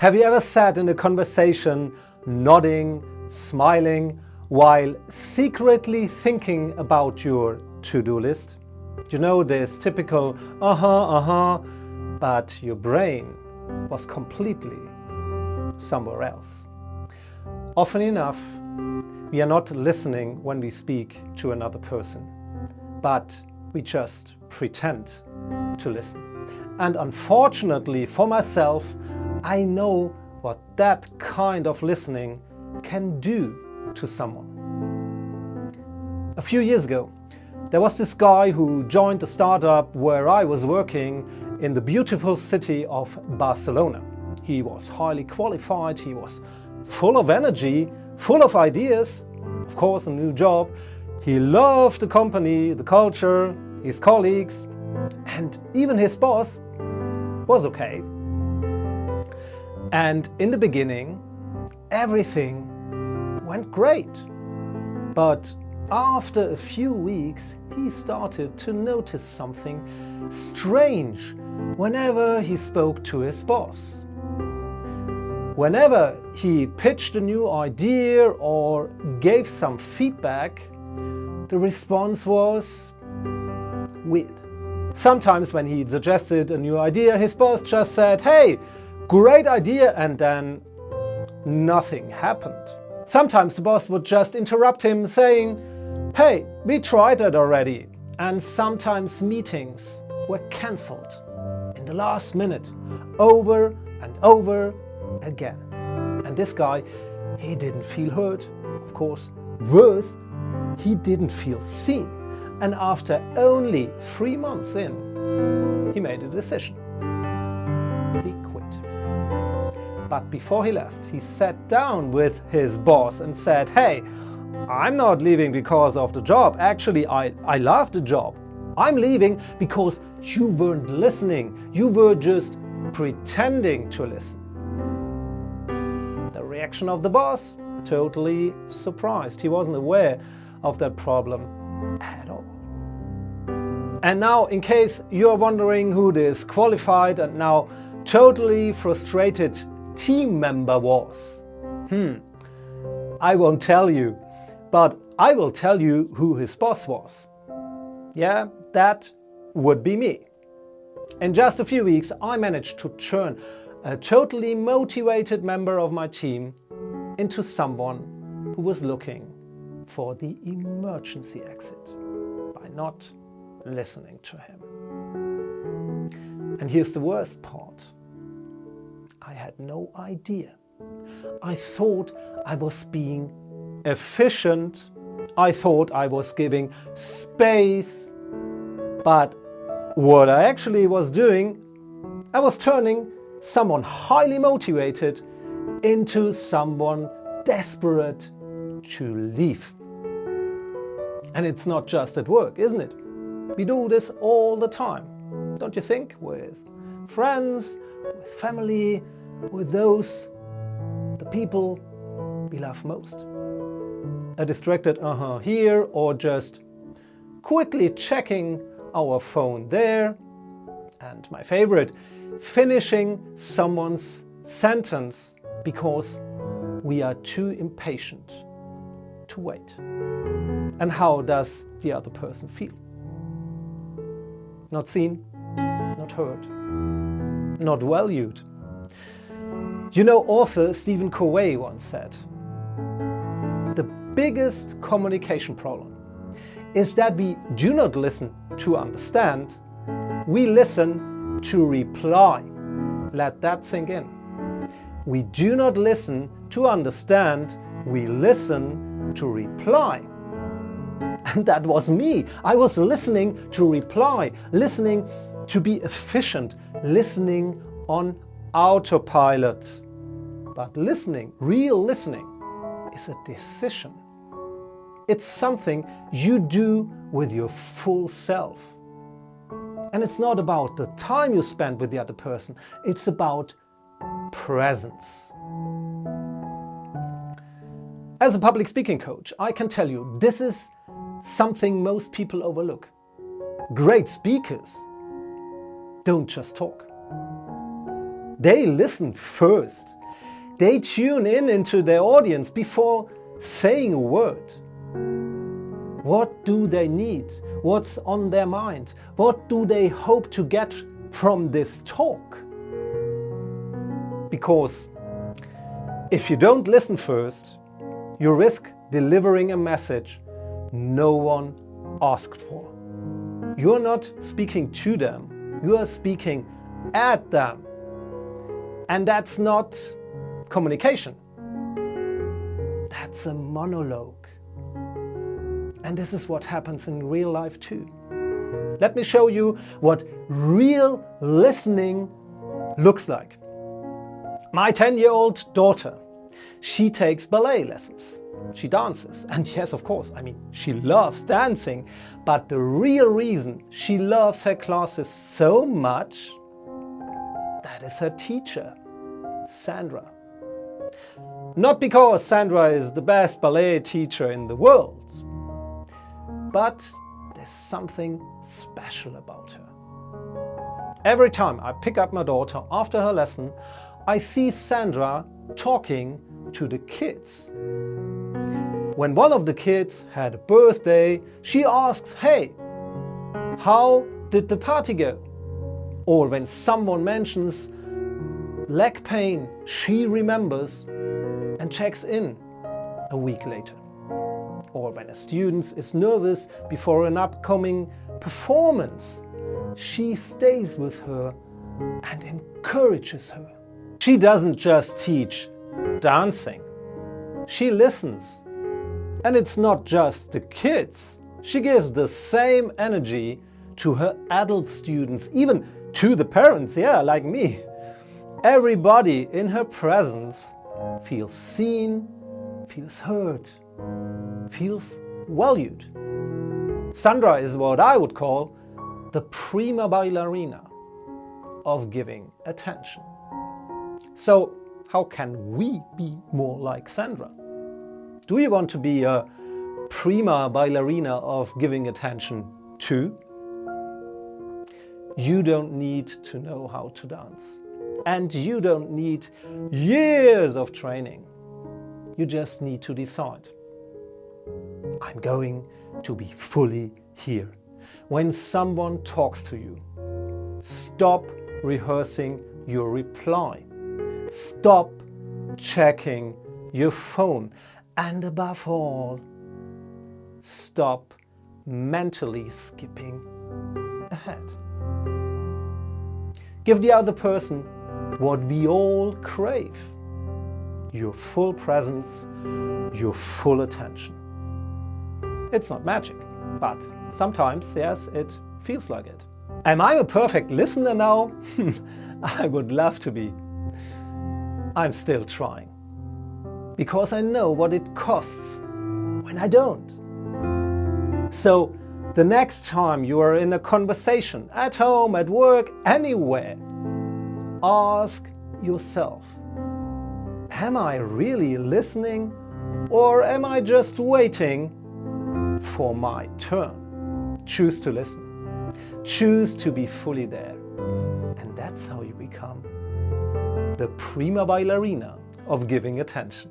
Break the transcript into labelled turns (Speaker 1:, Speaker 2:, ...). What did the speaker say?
Speaker 1: Have you ever sat in a conversation, nodding, smiling, while secretly thinking about your to-do list? You know, this typical but your brain was completely somewhere else. Often enough, we are not listening when we speak to another person, but we just pretend to listen. And unfortunately for myself, I know what that kind of listening can do to someone. A few years ago, there was this guy who joined a startup where I was working in the beautiful city of Barcelona. He was highly qualified, he was full of energy, full of ideas, of course a new job. He loved the company, the culture, his colleagues, and even his boss was okay. And in the beginning, everything went great. But after a few weeks, he started to notice something strange whenever he spoke to his boss. Whenever he pitched a new idea or gave some feedback, the response was weird. Sometimes when he suggested a new idea, his boss just said, "Hey, great idea," and then nothing happened. Sometimes the boss would just interrupt him saying, "Hey, we tried that already." And sometimes meetings were cancelled in the last minute, over and over again. And this guy, he didn't feel heard. Of course, worse, he didn't feel seen. And after only 3 months in, he made a decision. He quit. But before he left, he sat down with his boss and said, "Hey, I'm not leaving because of the job. Actually, I love the job. I'm leaving because you weren't listening. You were just pretending to listen." The reaction of the boss, totally surprised. He wasn't aware of that problem at all. And now, in case you're wondering who this qualified and now totally frustrated team member was, I won't tell you, but I will tell you who his boss was. Yeah, that would be me. In just a few weeks, I managed to turn a totally motivated member of my team into someone who was looking for the emergency exit by not listening to him. And here's the worst part. I had no idea. I thought I was being efficient. I thought I was giving space. But what I actually was doing, I was turning someone highly motivated into someone desperate to leave. And it's not just at work, isn't it? We do this all the time, don't you think? With friends, with family, with the people we love most. A distracted here, or just quickly checking our phone there. And my favorite, finishing someone's sentence because we are too impatient to wait. And how does the other person feel? Not seen, not heard, not valued. You know, author Stephen Covey once said, "The biggest communication problem is that we do not listen to understand, we listen to reply." Let that sink in. We do not listen to understand, we listen to reply. And that was me. I was listening to reply, listening to be efficient, listening on autopilot. But listening, real listening, is a decision. It's something you do with your full self. And it's not about the time you spend with the other person, it's about presence. As a public speaking coach, I can tell you this is something most people overlook. Great speakers don't just talk. They listen first. They tune in into their audience before saying a word. What do they need? What's on their mind? What do they hope to get from this talk? Because if you don't listen first, you risk delivering a message no one asked for. You're not speaking to them, you are speaking at them. And that's not communication. That's a monologue. And this is what happens in real life too. Let me show you what real listening looks like. My 10-year-old daughter, she takes ballet lessons. She dances. And yes, of course, she loves dancing. But the real reason she loves her classes so much, that is her teacher, Sandra. Not because Sandra is the best ballet teacher in the world, but there's something special about her. Every time I pick up my daughter after her lesson, I see Sandra talking to the kids. When one of the kids had a birthday, she asks, "Hey, how did the party go?" Or when someone mentions leg pain, she remembers and checks in a week later. Or when a student is nervous before an upcoming performance, she stays with her and encourages her. She doesn't just teach dancing, she listens. And it's not just the kids. She gives the same energy to her adult students, even to the parents, like me. Everybody in her presence feels seen, feels heard, feels valued. Sandra is what I would call the prima ballerina of giving attention. So, how can we be more like Sandra? Do you want to be a prima ballerina of giving attention too? You don't need to know how to dance. And you don't need years of training. You just need to decide. I'm going to be fully here. When someone talks to you, stop rehearsing your reply. Stop checking your phone. And above all, stop mentally skipping ahead. Give the other person what we all crave: your full presence, your full attention. It's not magic, but sometimes, yes, it feels like it. Am I a perfect listener now? I would love to be. I'm still trying, because I know what it costs when I don't. So the next time you are in a conversation, at home, at work, anywhere, ask yourself, am I really listening, or am I just waiting for my turn? Choose to listen. Choose to be fully there. And that's how you become the prima ballerina of giving attention.